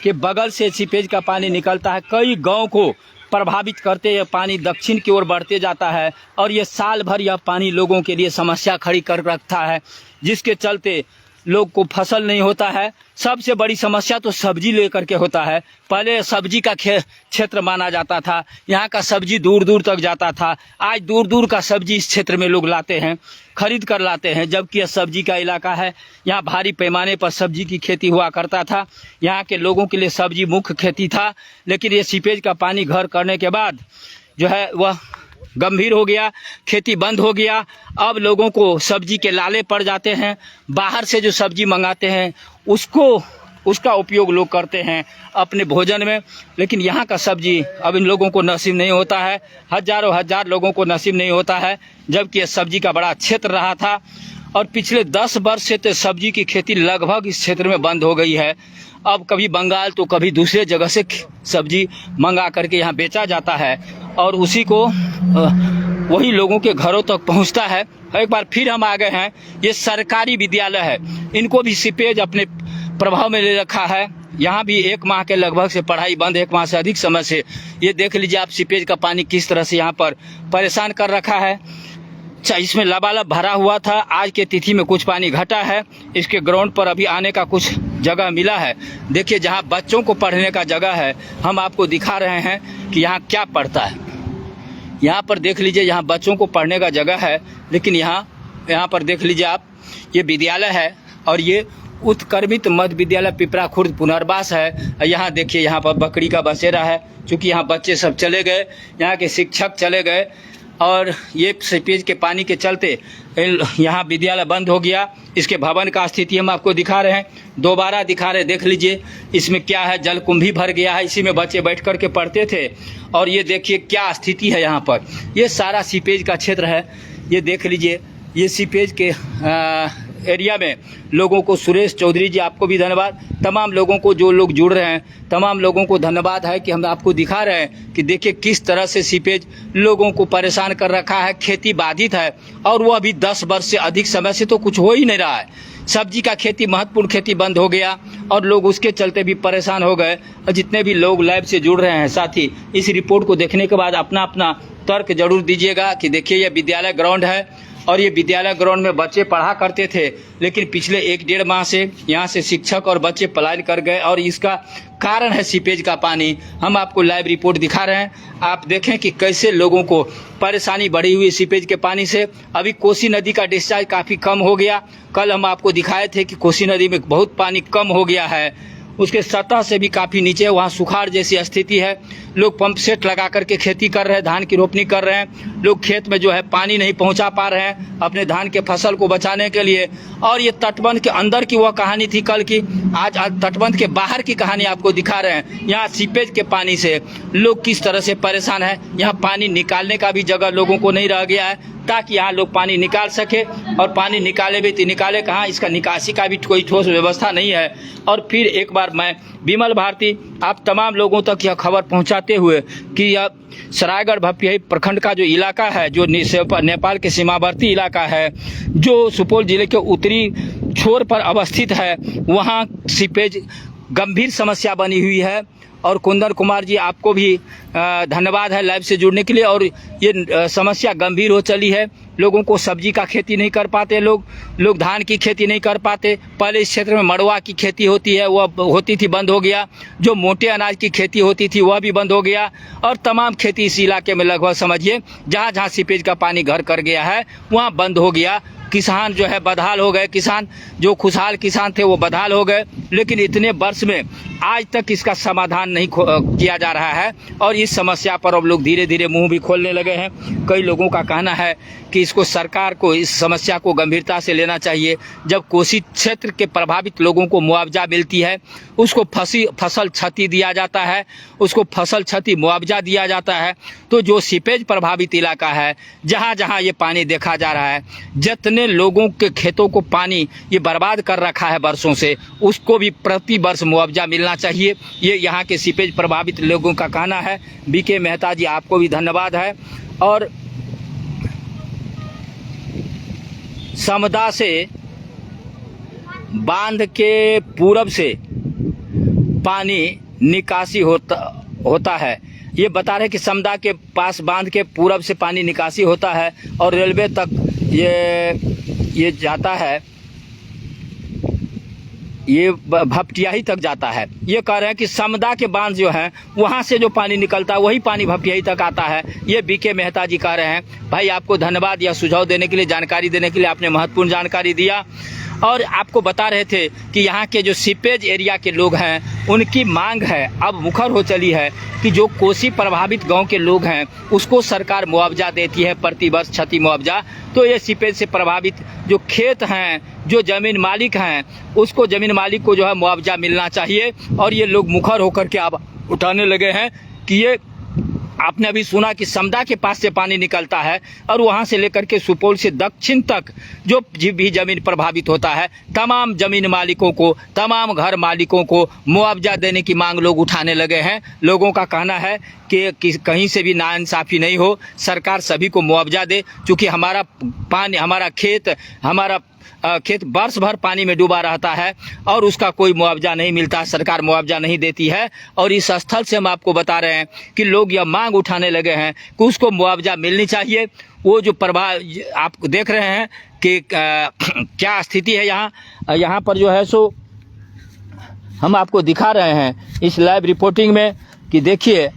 [SPEAKER 1] के बगल से सीपेज का पानी निकलता है। कई गाँव को प्रभावित करते यह पानी दक्षिण की ओर बढ़ते जाता है और ये साल भर यह पानी लोगों के लिए समस्या खड़ी कर रखता है, जिसके चलते लोग को फसल नहीं होता है। सबसे बड़ी समस्या तो सब्जी लेकर के होता है। पहले सब्जी का क्षेत्र माना जाता था, यहाँ का सब्जी दूर दूर तक जाता था। आज दूर दूर का सब्जी इस क्षेत्र में लोग लाते हैं, खरीद कर लाते हैं, जबकि यह सब्जी का इलाका है। यहाँ भारी पैमाने पर सब्जी की खेती हुआ करता था। यहाँ के लोगों के लिए सब्जी मुख्य खेती था, लेकिन ये सीपेज का पानी घर करने के बाद जो है वह गंभीर हो गया, खेती बंद हो गया। अब लोगों को सब्जी के लाले पड़ जाते हैं। बाहर से जो सब्जी मंगाते हैं उसका उपयोग लोग करते हैं अपने भोजन में, लेकिन यहाँ का सब्जी अब इन लोगों को नसीब नहीं होता है। हजार लोगों को नसीब नहीं होता है, जबकि यह सब्जी का बड़ा क्षेत्र रहा था। और पिछले 10 वर्ष से तो सब्जी की खेती लगभग इस क्षेत्र में बंद हो गई है। अब कभी बंगाल तो कभी दूसरे जगह से सब्जी मंगा करके यहाँ बेचा जाता है और उसी को वही लोगों के घरों तक पहुँचता है। एक बार फिर हम आ गए हैं, ये सरकारी विद्यालय है, इनको भी सीपेज अपने प्रभाव में ले रखा है। यहाँ भी 1 माह के लगभग से पढ़ाई बंद, 1 माह से अधिक समय से। ये देख लीजिए आप सीपेज का पानी किस तरह से यहाँ पर परेशान कर रखा है। इसमें लबालब भरा हुआ था, आज के तिथि में कुछ पानी घटा है। इसके ग्राउंड पर अभी आने का कुछ जगह मिला है। देखिए जहाँ बच्चों को पढ़ने का जगह है, हम आपको दिखा रहे हैं कि यहाँ क्या पढ़ता है। यहाँ पर देख लीजिए, यहाँ बच्चों को पढ़ने का जगह है, लेकिन यहाँ पर देख लीजिए आप, ये विद्यालय है और ये उत्क्रमित मध्य विद्यालय पिपरा खुर्द पुनर्वास है। यहाँ देखिए, यहाँ पर बकरी का बसेरा है, क्योंकि यहाँ बच्चे सब चले गए, यहाँ के शिक्षक चले गए और ये सीपेज के पानी के चलते यहाँ विद्यालय बंद हो गया। इसके भवन का स्थिति हम आपको दिखा रहे हैं, दोबारा दिखा रहे हैं। देख लीजिए इसमें क्या है, जल कुंभी भर गया है, इसी में बच्चे बैठ कर के पढ़ते थे। और ये देखिए क्या स्थिति है यहाँ पर। ये सारा सीपेज का क्षेत्र है। ये देख लीजिए, ये सीपेज के एरिया में लोगों को, सुरेश चौधरी जी आपको भी धन्यवाद, तमाम लोगों को, जो लोग जुड़ रहे हैं तमाम लोगों को धन्यवाद है कि हम आपको दिखा रहे हैं कि देखिए किस तरह से सीपेज लोगों को परेशान कर रखा है। खेती बाधित है और वो अभी 10 वर्ष से अधिक समय से तो कुछ हो ही नहीं रहा है। सब्जी का खेती, महत्वपूर्ण खेती बंद हो गया और लोग उसके चलते भी परेशान हो गए। और जितने भी लोग लाइव से जुड़ रहे हैं साथी, इस रिपोर्ट को देखने के बाद अपना अपना तर्क जरूर दीजिएगा कि देखिए ये विद्यालय ग्राउंड है और ये विद्यालय ग्राउंड में बच्चे पढ़ा करते थे, लेकिन पिछले 1-1.5 माह से यहाँ से शिक्षक और बच्चे पलायन कर गए और इसका कारण है सीपेज का पानी। हम आपको लाइव रिपोर्ट दिखा रहे हैं, आप देखें कि कैसे लोगों को परेशानी बढ़ी हुई सीपेज के पानी से। अभी कोसी नदी का डिस्चार्ज काफ़ी कम हो गया। कल हम आपको दिखाए थे कि कोसी नदी में बहुत पानी कम हो गया है, उसके सतह से भी काफ़ी नीचे, वहाँ सुखाड़ जैसी स्थिति है। लोग पंप सेट लगा करके खेती कर रहे हैं, धान की रोपनी कर रहे हैं। लोग खेत में जो है पानी नहीं पहुँचा पा रहे हैं अपने धान के फसल को बचाने के लिए। और ये तटबंध के अंदर की वह कहानी थी कल की, आज तटबंध के बाहर की कहानी आपको दिखा रहे हैं। यहाँ सीपेज के पानी से लोग किस तरह से परेशान है। यहाँ पानी निकालने का भी जगह लोगों को नहीं रह गया है ताकि यहाँ लोग पानी निकाल सके, और पानी निकाले भी तो निकाले कहाँ, इसका निकासी का भी कोई ठोस व्यवस्था नहीं है। और फिर एक बार मैं विमल भारती आप तमाम लोगों तक यह खबर पहुंचाते हुए कि यह सरायगढ़ भपटियाही प्रखंड का जो इलाका है, जो नेपाल के सीमावर्ती इलाका है, जो सुपौल जिले के उत्तरी छोर पर अवस्थित है, वहाँ सीपेज गंभीर समस्या बनी हुई है। और कुंदन कुमार जी आपको भी धन्यवाद है लाइव से जुड़ने के लिए। और ये समस्या गंभीर हो चली है, लोगों को सब्जी का खेती नहीं कर पाते, लोग धान की खेती नहीं कर पाते। पहले इस क्षेत्र में मड़वा की खेती होती है, वह होती थी, बंद हो गया। जो मोटे अनाज की खेती होती थी वह भी बंद हो गया। और तमाम खेती इस इलाके में लगभग समझिए जहाँ जहाँ सीपेज का पानी घर कर गया है वहाँ बंद हो गया। किसान जो है बदहाल हो गए, किसान जो खुशहाल किसान थे वो बदहाल हो गए। लेकिन इतने वर्ष में आज तक इसका समाधान नहीं किया जा रहा है और इस समस्या पर अब लोग धीरे धीरे मुंह भी खोलने लगे हैं। कई लोगों का कहना है कि इसको सरकार को इस समस्या को गंभीरता से लेना चाहिए। जब कोसी क्षेत्र के प्रभावित लोगों को मुआवजा मिलती है, उसको फसल क्षति दिया जाता है, उसको फसल क्षति मुआवजा दिया जाता है, तो जो सीपेज प्रभावित इलाका है, जहाँ जहाँ ये पानी देखा जा रहा है, जितने लोगों के खेतों को पानी ये बर्बाद कर रखा है वर्षों से, उसको भी प्रति वर्ष मुआवजा मिलना चाहिए। ये यहाँ के सीपेज प्रभावित लोगों का कहना है। बीके मेहता जी आपको भी धन्यवाद है। और समदा से बांध के पूरब से पानी निकासी होता है। ये बता रहे कि समदा के पास बांध के पूरब से पानी निकासी होता है और रेलवे तक ये जाता है, ये भपटियाही तक जाता है। ये कह रहे हैं कि समदा के बांध जो है वहाँ से जो पानी निकलता है वही पानी भपटियाही तक आता है। ये बीके मेहता जी कह रहे हैं। भाई आपको धन्यवाद यह सुझाव देने के लिए, जानकारी देने के लिए, आपने महत्वपूर्ण जानकारी दिया। और आपको बता रहे थे कि यहाँ के जो सीपेज एरिया के लोग हैं उनकी मांग है, अब मुखर हो चली है कि जो कोसी प्रभावित गांव के लोग हैं उसको सरकार मुआवजा देती है, प्रति वर्ष क्षति मुआवजा। तो ये सीपेज से प्रभावित जो खेत हैं, जो जमीन मालिक हैं, उसको जमीन मालिक को जो है मुआवजा मिलना चाहिए। और ये लोग मुखर होकर के अब उठाने लगे हैं कि ये आपने अभी सुना कि समदा के पास से पानी निकलता है और वहां से लेकर के सुपौल से दक्षिण तक जो भी जमीन प्रभावित होता है, तमाम जमीन मालिकों को, तमाम घर मालिकों को मुआवजा देने की मांग लोग उठाने लगे हैं। लोगों का कहना है कि कहीं से भी नाइंसाफी नहीं हो, सरकार सभी को मुआवजा दे। चूँकि हमारा पानी, हमारा खेत वर्ष भर पानी में डूबा रहता है और उसका कोई मुआवजा नहीं मिलता, सरकार मुआवजा नहीं देती है। और इस स्थल से हम आपको बता रहे हैं कि लोग यह मांग उठाने लगे हैं कि उसको मुआवजा मिलनी चाहिए। वो जो प्रभाव आप देख रहे हैं कि क्या स्थिति है यहाँ पर जो है सो हम आपको दिखा रहे हैं इस लाइव रिपोर्टिंग में कि देखिए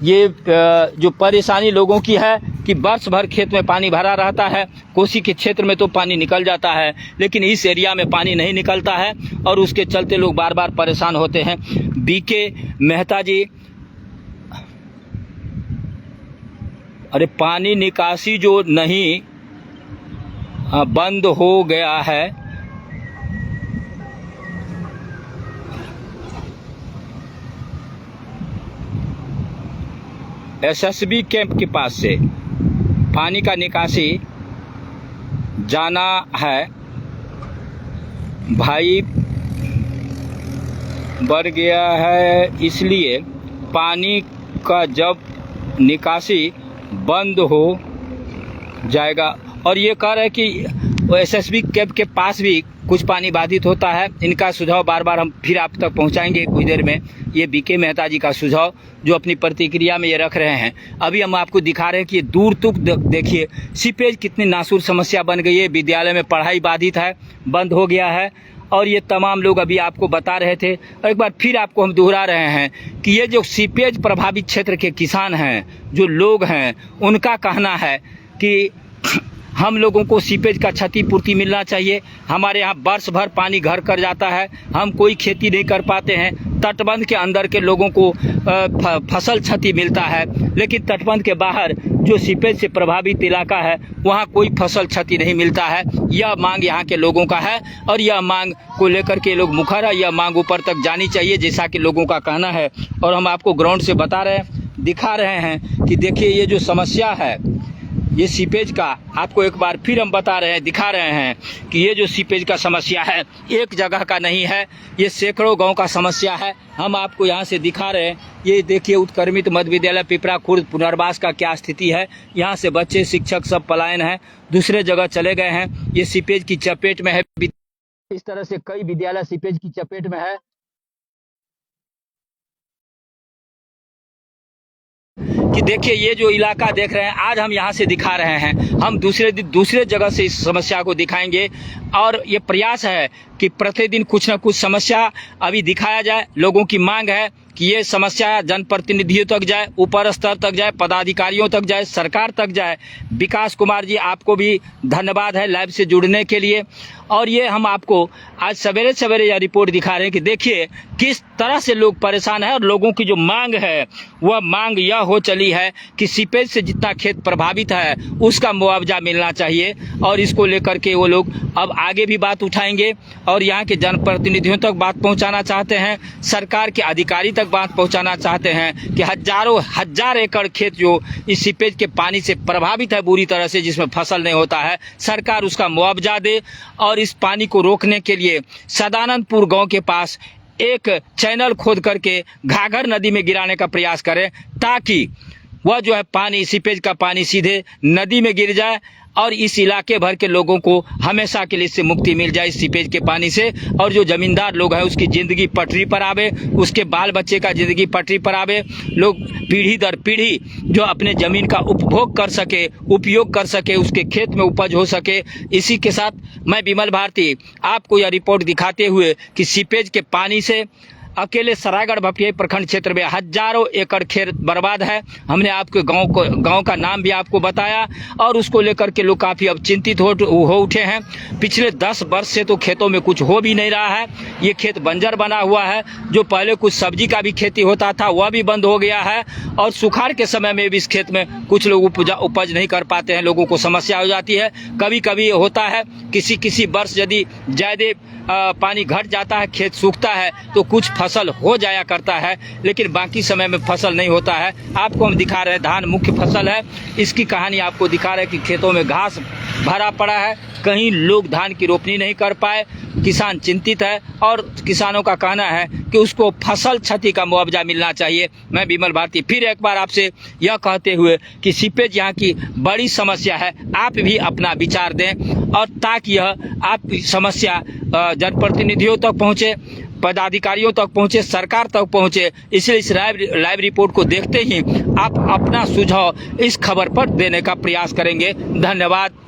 [SPEAKER 1] ये जो परेशानी लोगों की है कि वर्ष भर खेत में पानी भरा रहता है। कोसी के क्षेत्र में तो पानी निकल जाता है लेकिन इस एरिया में पानी नहीं निकलता है और उसके चलते लोग बार बार परेशान होते हैं। बीके मेहता जी, अरे पानी निकासी जो नहीं बंद हो गया है, एसएसबी कैंप के पास से पानी का निकासी जाना है। भाई बढ़ गया है, इसलिए पानी का जब निकासी बंद हो जाएगा। और ये कह रहे हैं कि एसएसबी कैंप के पास भी कुछ पानी बाधित होता है। इनका सुझाव बार बार हम फिर आप तक पहुंचाएंगे कुछ देर में। ये बीके मेहता जी का सुझाव जो अपनी प्रतिक्रिया में ये रख रहे हैं। अभी हम आपको दिखा रहे हैं कि दूर तक देखिए सीपेज कितनी नासूर समस्या बन गई है। विद्यालय में पढ़ाई बाधित है, बंद हो गया है। और ये तमाम लोग अभी आपको बता रहे थे और एक बार फिर आपको हम दोहरा रहे हैं कि ये जो सीपेज प्रभावित क्षेत्र के किसान हैं, जो लोग हैं, उनका कहना है कि हम लोगों को सीपेज का क्षतिपूर्ति मिलना चाहिए। हमारे यहाँ वर्ष भर पानी घर कर जाता है, हम कोई खेती नहीं कर पाते हैं। तटबंध के अंदर के लोगों को फसल क्षति मिलता है, लेकिन तटबंध के बाहर जो सीपेज से प्रभावित इलाका है वहाँ कोई फसल क्षति नहीं मिलता है। यह मांग यहाँ के लोगों का है और यह मांग को लेकर के लोग मुखर है। यह मांग ऊपर तक जानी चाहिए जैसा कि लोगों का कहना है। और हम आपको ग्राउंड से बता रहे हैं, दिखा रहे हैं कि देखिए ये जो समस्या है ये सीपेज का, आपको एक बार फिर हम बता रहे हैं, दिखा रहे हैं कि ये जो सीपेज का समस्या है एक जगह का नहीं है, ये सैकड़ों गांव का समस्या है। हम आपको यहाँ से दिखा रहे हैं। ये देखिए उत्क्रमित मध्य विद्यालय पिपरा खुर्द पुनर्वास का क्या स्थिति है। यहाँ से बच्चे, शिक्षक सब पलायन है, दूसरे जगह चले गए हैं। ये सीपेज की चपेट में है। इस तरह से कई विद्यालय सीपेज की चपेट में है कि देखिए ये जो इलाका देख रहे हैं, आज हम यहाँ से दिखा रहे हैं, हम दूसरे जगह से इस समस्या को दिखाएंगे। और ये प्रयास है कि प्रतिदिन कुछ न कुछ समस्या अभी दिखाया जाए। लोगों की मांग है कि ये समस्या जनप्रतिनिधियों तक जाए, ऊपर स्तर तक जाए, पदाधिकारियों तक जाए, सरकार तक जाए। विकास कुमार जी, आपको भी धन्यवाद है लाइव से जुड़ने के लिए। और ये हम आपको आज सवेरे सवेरे यह रिपोर्ट दिखा रहे हैं कि देखिए किस तरह से लोग परेशान हैं और लोगों की जो मांग है वह मांग यह हो चली है कि सीपेज से जितना खेत प्रभावित है उसका मुआवजा मिलना चाहिए। और इसको लेकर के वो लोग अब आगे भी बात उठाएंगे और यहाँ के जनप्रतिनिधियों तक बात पहुँचाना चाहते हैं, सरकार के अधिकारी तक बात पहुँचाना चाहते हैं कि हजार एकड़ खेत जो इस सीपेज के पानी से प्रभावित है बुरी तरह से, जिसमें फसल नहीं होता है, सरकार उसका मुआवजा दे। और इस पानी को रोकने के लिए सदानंदपुर गांव के पास एक चैनल खोद करके घाघर नदी में गिराने का प्रयास करें, ताकि वह जो है पानी, सीपेज का पानी सीधे नदी में गिर जाए और इस इलाके भर के लोगों को हमेशा के लिए इससे मुक्ति मिल जाए इस सीपेज के पानी से, और जो जमींदार लोग हैं उसकी जिंदगी पटरी पर आवे, उसके बाल बच्चे का जिंदगी पटरी पर आवे, लोग पीढ़ी दर पीढ़ी जो अपने जमीन का उपभोग कर सके, उपयोग कर सके, उसके खेत में उपज हो सके। इसी के साथ मैं विमल भारती आपको यह रिपोर्ट दिखाते हुए कि सीपेज के पानी से अकेले सरायगढ़ भपटियाही प्रखंड क्षेत्र में हजारों एकड़ खेत बर्बाद है। हमने आपके गांव का नाम भी आपको बताया और उसको लेकर के लोग काफ़ी अब चिंतित हो उठे हैं। पिछले 10 वर्ष से तो खेतों में कुछ हो भी नहीं रहा है, ये खेत बंजर बना हुआ है। जो पहले कुछ सब्जी का भी खेती होता था वह भी बंद हो गया है, और सुखाड़ के समय में भी इस खेत में कुछ लोग उपज नहीं कर पाते हैं, लोगों को समस्या हो जाती है। कभी कभी होता है किसी वर्ष यदि ज़्यादा पानी घट जाता है, खेत सूखता है तो कुछ फसल हो जाया करता है, लेकिन बाकी समय में फसल नहीं होता है। आपको हम दिखा रहे हैं धान मुख्य फसल है, इसकी कहानी आपको दिखा रहे हैं कि खेतों में घास भरा पड़ा है, कहीं लोग धान की रोपनी नहीं कर पाए, किसान चिंतित है और किसानों का कहना है कि उसको फसल क्षति का मुआवजा मिलना चाहिए। मैं विमल भारती फिर एक बार आपसे यह कहते हुए कि सीपेज यहाँ की बड़ी समस्या है, आप भी अपना विचार दें और ताकि यह आपकी समस्या जनप्रतिनिधियों तक पहुँचे, पदाधिकारियों तक पहुँचे, सरकार तक पहुँचे। इसलिए इस लाइव रिपोर्ट को देखते ही आप अपना सुझाव इस खबर पर देने का प्रयास करेंगे। धन्यवाद।